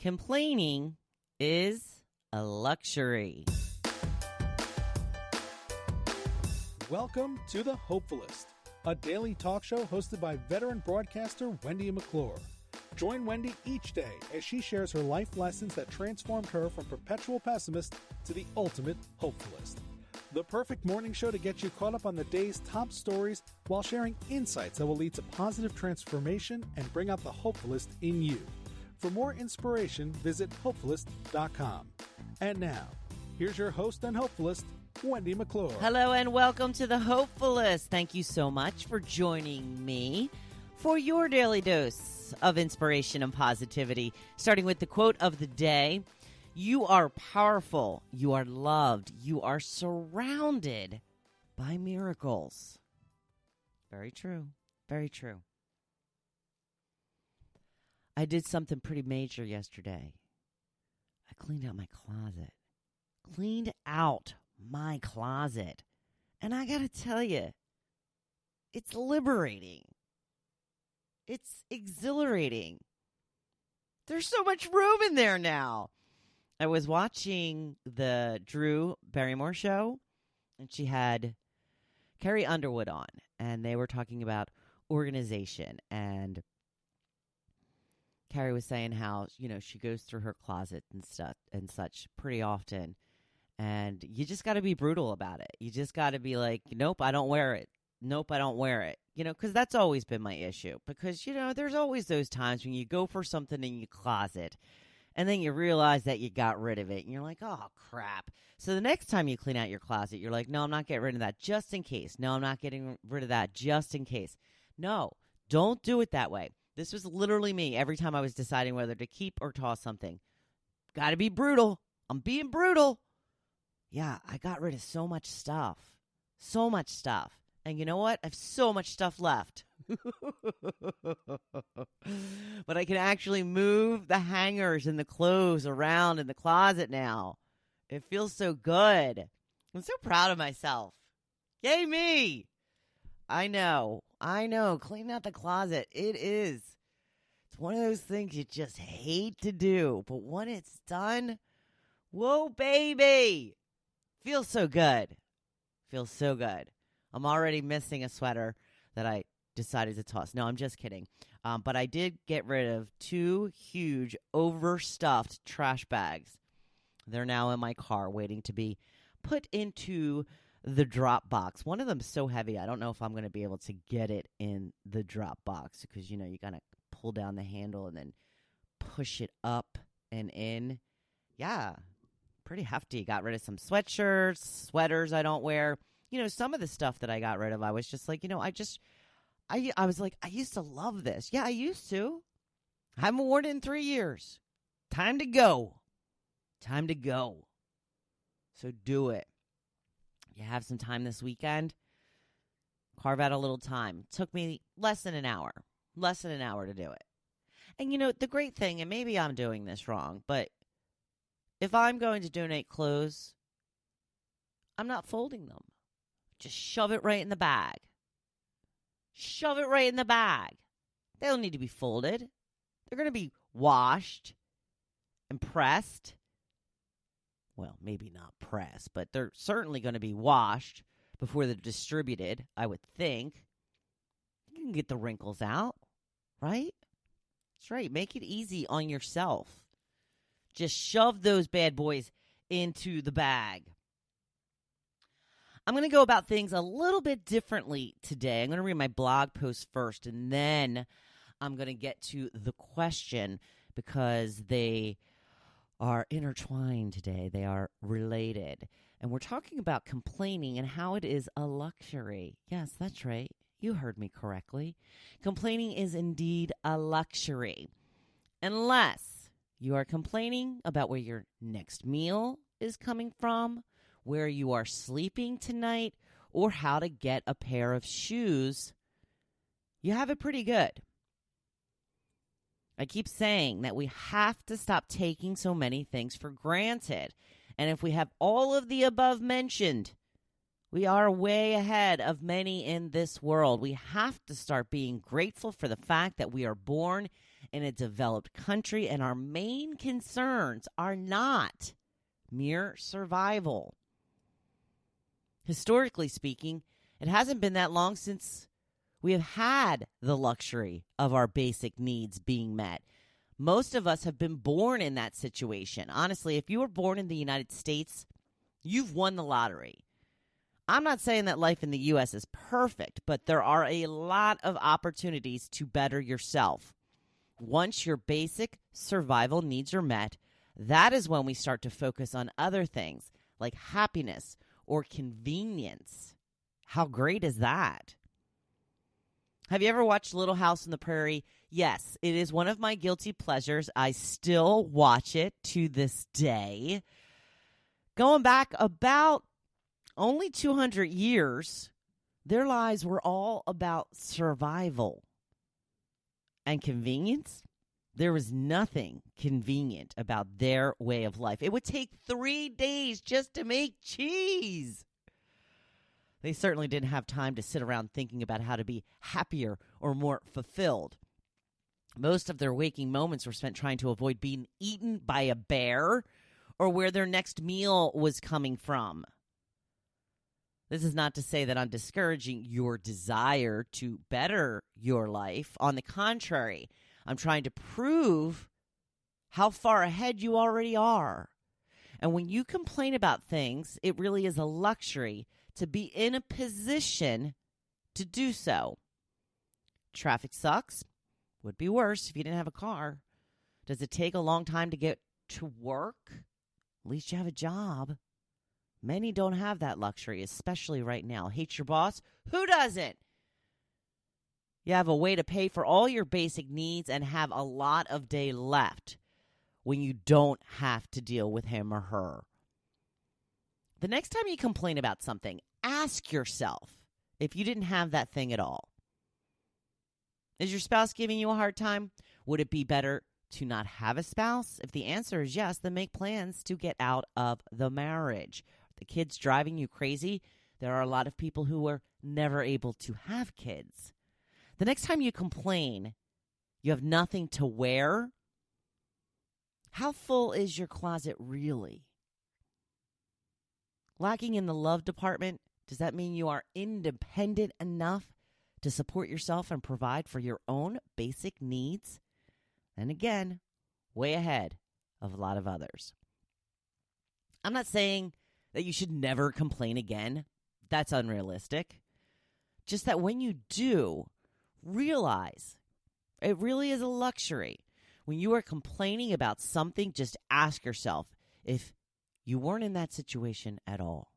Complaining is a luxury. Welcome to the Hopefulist, a daily talk show hosted by veteran broadcaster Wendy McClure. Join Wendy each day as she shares her life lessons that transformed her from perpetual pessimist to the ultimate hopefulist. The perfect morning show to get you caught up on the day's top stories while sharing insights that will lead to positive transformation and bring out the hopefulist in you. For more inspiration, visit Hopefulist.com. And now, here's your host and hopefulist, Wendy McClure. Hello and welcome to the Hopefulist. Thank you so much for joining me for your daily dose of inspiration and positivity. Starting with the quote of the day, you are powerful, you are loved, you are surrounded by miracles. Very true, very true. I did something pretty major yesterday. I cleaned out my closet. And I got to tell you, it's liberating. It's exhilarating. There's so much room in there now. I was watching the Drew Barrymore show, and she had Carrie Underwood on, and they were talking about organization, and Carrie was saying how, she goes through her closet and stuff and such pretty often. And you just got to be brutal about it. You just got to be like, nope, I don't wear it. Nope, I don't wear it. Because that's always been my issue. Because, there's always those times when you go for something in your closet and then you realize that you got rid of it. And you're like, oh, crap. So the next time you clean out your closet, you're like, no, I'm not getting rid of that just in case. No, I'm not getting rid of that just in case. No, don't do it that way. This was literally me every time I was deciding whether to keep or toss something. Got to be brutal. I'm being brutal. Yeah, I got rid of so much stuff. So much stuff. And you know what? I have so much stuff left. But I can actually move the hangers and the clothes around in the closet now. It feels so good. I'm so proud of myself. Yay me! I know. Cleaning out the closet. It's one of those things you just hate to do. But when it's done, whoa, baby. Feels so good. Feels so good. I'm already missing a sweater that I decided to toss. No, I'm just kidding. But I did get rid of 2 huge overstuffed trash bags. They're now in my car waiting to be put into the drop box. One of them's so heavy, I don't know if I'm going to be able to get it in the drop box because, you got to pull down the handle and then push it up and in. Yeah, pretty hefty. Got rid of some sweatshirts, sweaters I don't wear. Some of the stuff that I got rid of, I was just like, I was like, I used to love this. Yeah, I used to. I haven't worn it in 3 years. Time to go. Time to go. So do it. You have some time this weekend, carve out a little time. It took me less than an hour to do it. And the great thing, and maybe I'm doing this wrong, but if I'm going to donate clothes, I'm not folding them. Just shove it right in the bag. Shove it right in the bag. They don't need to be folded. They're going to be washed and pressed. Well, maybe not pressed, but they're certainly going to be washed before they're distributed, I would think. You can get the wrinkles out, right? That's right. Make it easy on yourself. Just shove those bad boys into the bag. I'm going to go about things a little bit differently today. I'm going to read my blog post first, and then I'm going to get to the question because they are intertwined today. They are related. And we're talking about complaining and how it is a luxury. Yes, that's right. You heard me correctly. Complaining is indeed a luxury. Unless you are complaining about where your next meal is coming from, where you are sleeping tonight, or how to get a pair of shoes, you have it pretty good. I keep saying that we have to stop taking so many things for granted. And if we have all of the above mentioned, we are way ahead of many in this world. We have to start being grateful for the fact that we are born in a developed country, and our main concerns are not mere survival. Historically speaking, it hasn't been that long since we have had the luxury of our basic needs being met. Most of us have been born in that situation. Honestly, if you were born in the United States, you've won the lottery. I'm not saying that life in the U.S. is perfect, but there are a lot of opportunities to better yourself. Once your basic survival needs are met, that is when we start to focus on other things like happiness or convenience. How great is that? Have you ever watched Little House on the Prairie? Yes, it is one of my guilty pleasures. I still watch it to this day. Going back about only 200 years, their lives were all about survival and convenience. There was nothing convenient about their way of life. It would take 3 days just to make cheese. They certainly didn't have time to sit around thinking about how to be happier or more fulfilled. Most of their waking moments were spent trying to avoid being eaten by a bear or where their next meal was coming from. This is not to say that I'm discouraging your desire to better your life. On the contrary, I'm trying to prove how far ahead you already are. And when you complain about things, it really is a luxury to be in a position to do so. Traffic sucks. Would be worse if you didn't have a car. Does it take a long time to get to work? At least you have a job. Many don't have that luxury, especially right now. Hate your boss? Who doesn't? You have a way to pay for all your basic needs and have a lot of day left when you don't have to deal with him or her. The next time you complain about something, ask yourself if you didn't have that thing at all. Is your spouse giving you a hard time? Would it be better to not have a spouse? If the answer is yes, then make plans to get out of the marriage. Are the kids driving you crazy? There are a lot of people who were never able to have kids. The next time you complain, you have nothing to wear. How full is your closet really? Lacking in the love department, does that mean you are independent enough to support yourself and provide for your own basic needs? And again, way ahead of a lot of others. I'm not saying that you should never complain again. That's unrealistic. Just that when you do, realize it really is a luxury. When you are complaining about something, just ask yourself, if you weren't in that situation at all,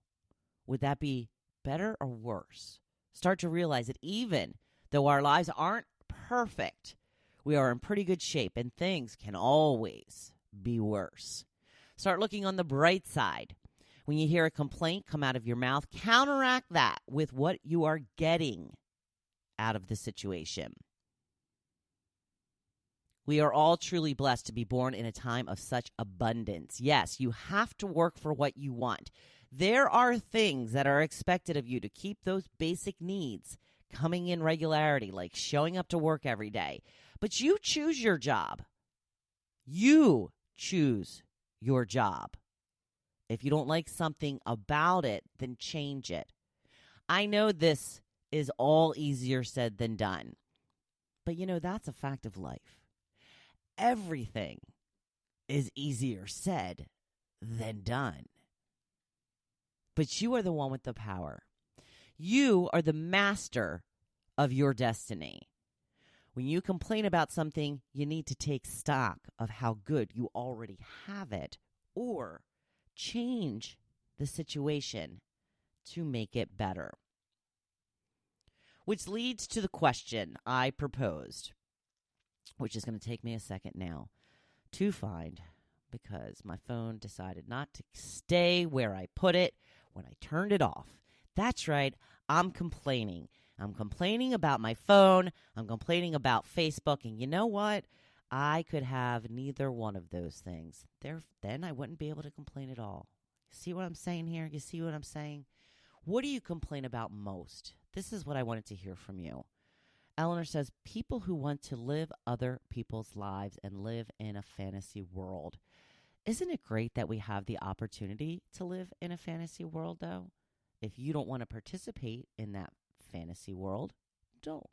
would that be better or worse? Start to realize that even though our lives aren't perfect, we are in pretty good shape and things can always be worse. Start looking on the bright side. When you hear a complaint come out of your mouth, counteract that with what you are getting out of the situation. We are all truly blessed to be born in a time of such abundance. Yes, you have to work for what you want. There are things that are expected of you to keep those basic needs coming in regularity, like showing up to work every day. But you choose your job. You choose your job. If you don't like something about it, then change it. I know this is all easier said than done. But that's a fact of life. Everything is easier said than done. But you are the one with the power. You are the master of your destiny. When you complain about something, you need to take stock of how good you already have it or change the situation to make it better. Which leads to the question I proposed, which is going to take me a second now to find because my phone decided not to stay where I put it when I turned it off. That's right, I'm complaining. I'm complaining about my phone. I'm complaining about Facebook. And you know what? I could have neither one of those things. Then I wouldn't be able to complain at all. See what I'm saying here? You see what I'm saying? What do you complain about most? This is what I wanted to hear from you. Eleanor says, people who want to live other people's lives and live in a fantasy world. Isn't it great that we have the opportunity to live in a fantasy world, though? If you don't want to participate in that fantasy world, don't.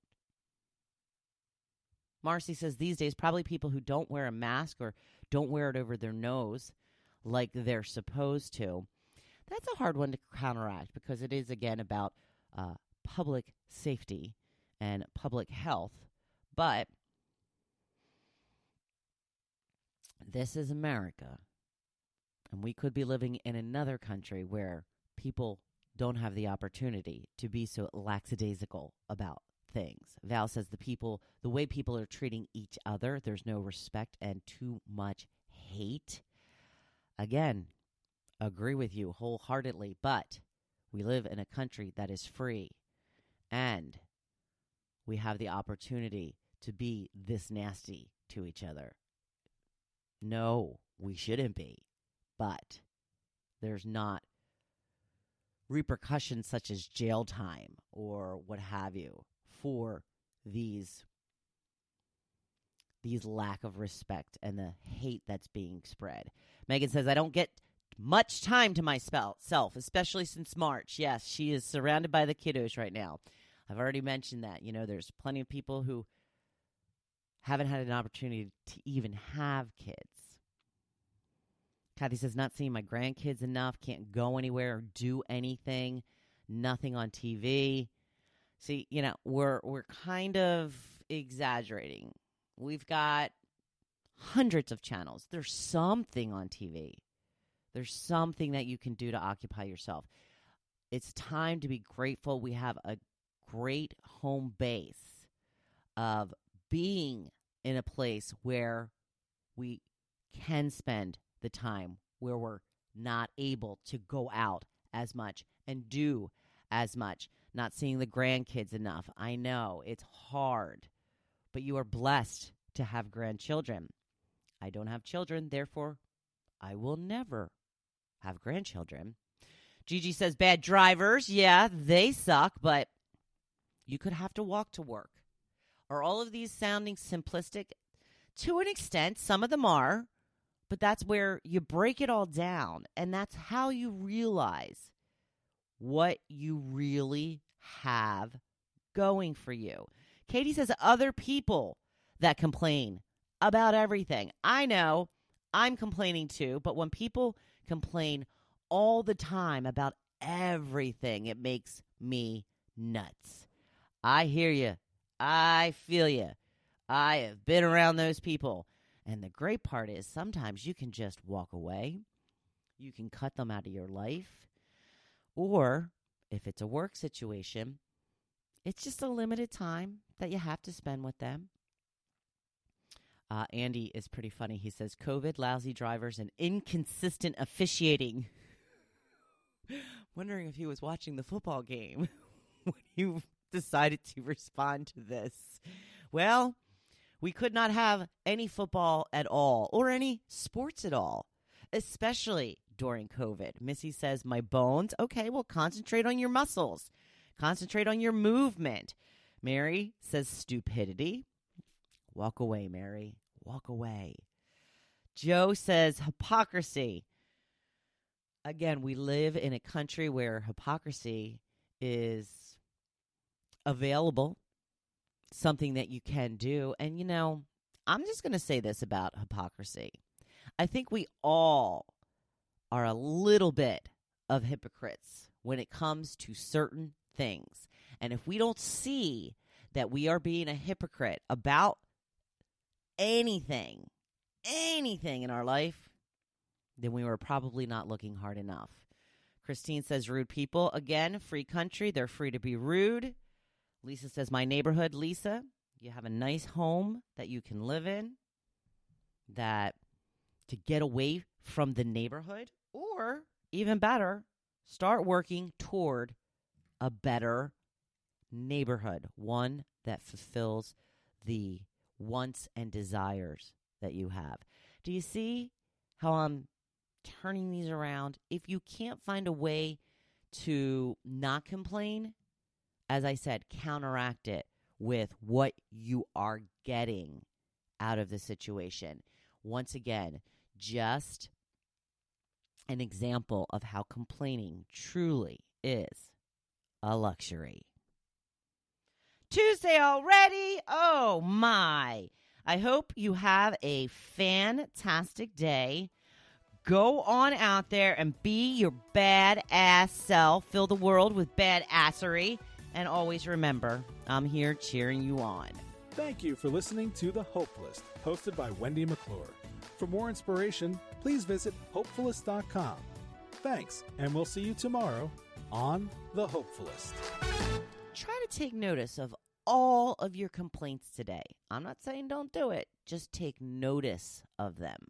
Marcy says, these days, probably people who don't wear a mask or don't wear it over their nose like they're supposed to. That's a hard one to counteract because it is, again, about public safety and public health. But this is America, and we could be living in another country where people don't have the opportunity to be so lackadaisical about things. Val says the way people are treating each other, there's no respect and too much hate. Again, agree with you wholeheartedly, but we live in a country that is free, and we have the opportunity to be this nasty to each other. No, we shouldn't be, but there's not repercussions such as jail time or what have you for these lack of respect and the hate that's being spread. Megan says, I don't get much time to myself, especially since March. Yes, she is surrounded by the kiddos right now. I've already mentioned that. There's plenty of people who haven't had an opportunity to even have kids. Kathy says, not seeing my grandkids enough, can't go anywhere or do anything, nothing on TV. See, we're kind of exaggerating. We've got hundreds of channels. There's something on TV. There's something that you can do to occupy yourself. It's time to be grateful. We have a great home base of being in a place where we can spend the time, where we're not able to go out as much and do as much, not seeing the grandkids enough. I know it's hard, but you are blessed to have grandchildren. I don't have children, therefore I will never have grandchildren. Gigi says, bad drivers. Yeah, they suck, but you could have to walk to work. Are all of these sounding simplistic? To an extent, some of them are, but that's where you break it all down, and that's how you realize what you really have going for you. Katie says, other people that complain about everything. I know, I'm complaining too, but when people complain all the time about everything, it makes me nuts. I hear you. I feel you. I have been around those people. And the great part is sometimes you can just walk away. You can cut them out of your life. Or if it's a work situation, it's just a limited time that you have to spend with them. Andy is pretty funny. He says, COVID, lousy drivers, and inconsistent officiating. Wondering if he was watching the football game when you decided to respond to this. Well, we could not have any football at all or any sports at all, especially during COVID. Missy says, my bones. Okay, well, concentrate on your muscles. Concentrate on your movement. Mary says, stupidity. Walk away, Mary. Walk away. Joe says, hypocrisy. Again, we live in a country where hypocrisy is available, something that you can do. And, I'm just going to say this about hypocrisy. I think we all are a little bit of hypocrites when it comes to certain things. And if we don't see that we are being a hypocrite about anything in our life, then we were probably not looking hard enough. Christine says, rude people. Again, free country. They're free to be rude. Lisa says, my neighborhood. Lisa, you have a nice home that you can live in, that to get away from the neighborhood, or even better, start working toward a better neighborhood, one that fulfills the wants and desires that you have. Do you see how I'm turning these around? If you can't find a way to not complain, as I said, counteract it with what you are getting out of the situation. Once again, just an example of how complaining truly is a luxury. Tuesday already? Oh my. I hope you have a fantastic day. Go on out there and be your badass self. Fill the world with badassery. And always remember, I'm here cheering you on. Thank you for listening to The Hopefulist, hosted by Wendy McClure. For more inspiration, please visit Hopefulist.com. Thanks, and we'll see you tomorrow on The Hopefulist. Try to take notice of all of your complaints today. I'm not saying don't do it. Just take notice of them.